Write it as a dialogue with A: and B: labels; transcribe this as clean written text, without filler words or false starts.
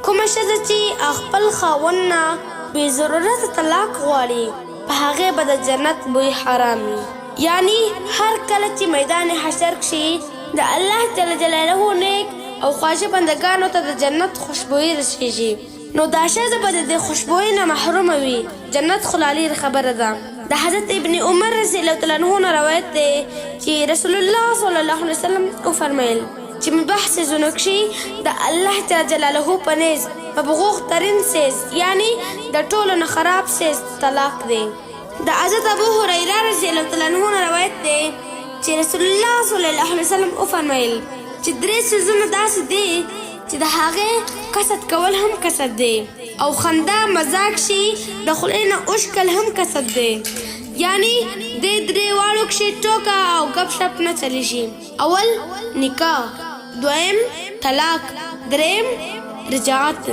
A: کومه ښځه چې خپل خاوند نه بې ضرورته طلاق غواړي په هغې به د جنت بوی حرام وي. یعنی هر کله چې میدان حشر کښې د الله جل جلاله نیک او خواږه بندګانو ته د جنت خوشبویي رسېږي، نو دا ښځه به د دې خوشبویۍ نه محرومه وي. جنت خو لا لرې خبره ده. د حضرت ابن عمر رضی الله تعالی عنه نه روایت دی چې رسول الله صلی الله علیه وسلم وفرمیل چې مباح څیزونو کښې د الله جل جلاله په نیز په بغوغ ترین څیز یعنی د ټولو نه خراب څیز طلاق دی. د حضرت ابو هریره رضی الله تعالی عنه نه روایت دی چې رسول الله صلی الله علیه وسلم وفرمیل چې 3 څیزونه داسې دي چې د هغې قصد کول هم قصد دی او خندا مزاق شي د خولې نه اوښکل هم قصد دی. یعنی دې 3 واړو کښې ټوکه او ګپ شپ نه چلیږي. اول نکاح، دویم طلاق، دریم رجعت.